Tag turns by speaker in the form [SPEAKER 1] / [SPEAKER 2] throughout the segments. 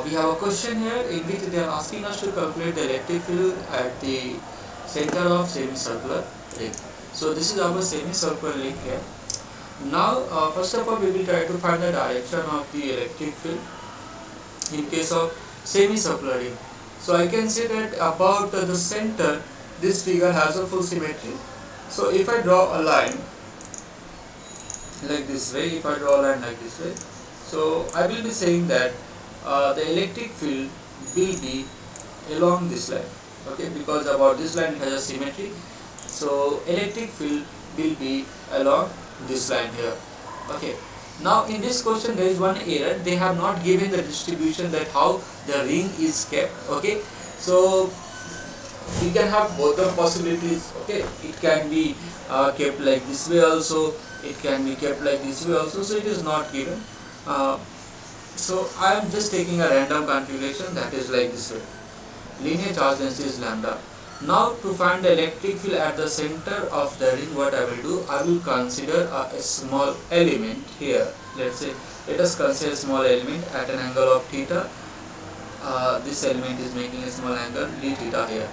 [SPEAKER 1] we have a question here in which they are asking us to calculate the electric field at the center of semicircular ring. So this is our semicircular ring here. Now first of all we will try to find the direction of the electric field in case of semicircular ring. So I can say that about the center this figure has a full symmetry. So if I draw a line like this way, if I draw a line like this way, so I will be saying that the electric field will be along this line, okay, because about this line has a symmetry. So electric field will be along this line here, okay. Now in this question there is one error, they have not given the distribution, that how the ring is kept, okay. So we can have both the possibilities, okay. It can be kept like this way also, it can be kept like this way also, so it is not given. So I am just taking a random configuration, that is like this way. Linear charge density is lambda. Now to find the electric field at the center of the ring, what I will do, I will consider a small element here. Let's say, let us consider a small element at an angle of theta. This element is making a small angle d theta here.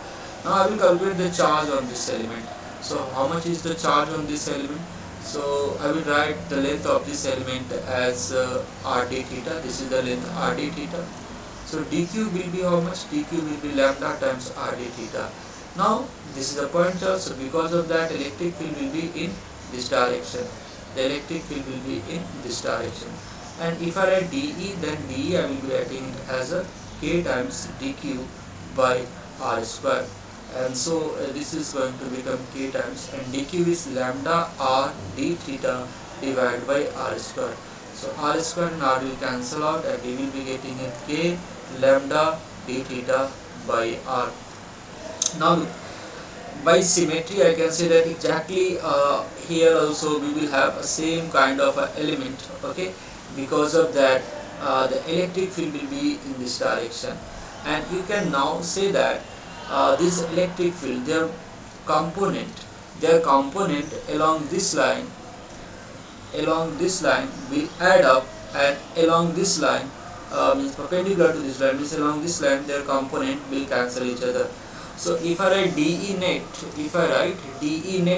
[SPEAKER 1] Now I will calculate the charge on this element. So how much is the charge on this element? So I will write the length of this element as rd theta. This is the length rd theta. So dq will be how much? dq will be lambda times rd theta. Now this is the point charge. So because of that, electric field will be in this direction. The electric field will be in this direction. And if I write dE, then dE I will be writing it as a k times dq by r square. And so this is going to become k times, and dq is lambda r d theta divided by r square. So r square and r will cancel out, and we will be getting a k lambda d theta by r. Now look, by symmetry I can say that exactly here also we will have a same kind of element, okay. Because of that the electric field will be in this direction, and you can now say that this electric field, their component along this line will add up, and along this line means perpendicular to this line, means along this line their component will cancel each other. So if I write dE net,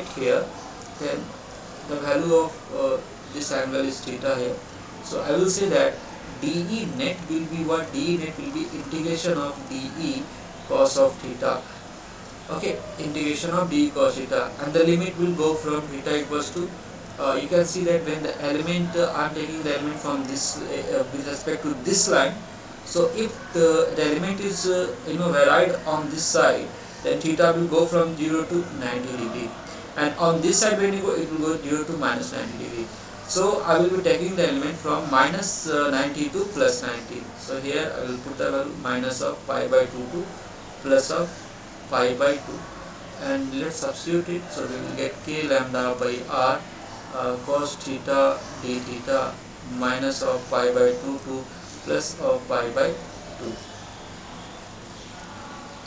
[SPEAKER 1] here, then the value of this angle is theta here. So I will say that dE net will be what? dE net will be integration of dE cos of theta, okay, integration of dE cos theta, and the limit will go from theta equals to you can see that when the element I am taking the element from this with respect to this line. So if the element is varied on this side, then theta will go from 0 to 90 degree, and on this side when you go, it will go 0 to minus 90 degree. So I will be taking the element from minus 90 to plus 90. So here I will put the value minus of pi by 2 to plus of pi by 2, and let's substitute it. So we will get k lambda by r cos theta d theta minus of pi by 2 to plus of pi by 2.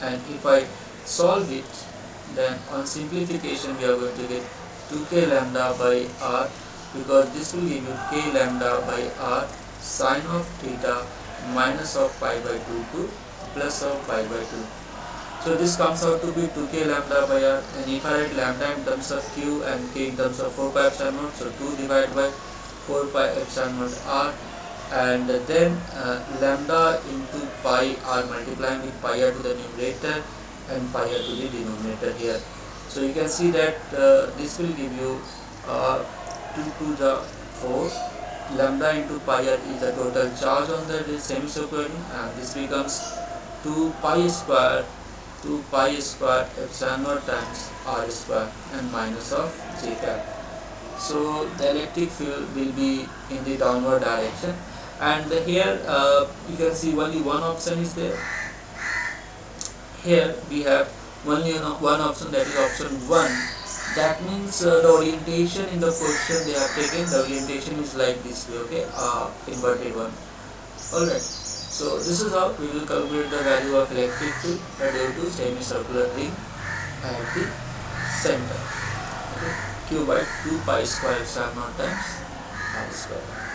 [SPEAKER 1] And if I solve it, then on simplification we are going to get 2k lambda by r, because this will give you k lambda by r sine of theta minus of pi by 2 to plus of pi by 2. So this comes out to be 2k lambda by r, and if I write lambda in terms of q and k in terms of 4 pi epsilon naught, so 2 divided by 4 pi epsilon naught r, and then lambda into pi r multiplying with pi r to the numerator and pi r to the denominator here. So you can see that this will give you 2 to the 4, lambda into pi r is the total charge on the semicircular ring, and this becomes 2 pi square epsilon naught times r square and minus of j cap. So the electric field will be in the downward direction, and here you can see only one option is there. Here we have only one option, that is option 1. That means the orientation in the question they have taken, the orientation is like this way, okay, inverted one. Alright, so this is how we will calculate the value of electric field due to semicircular ring at the center, okay, q by 2 pi square epsilon naught times r square.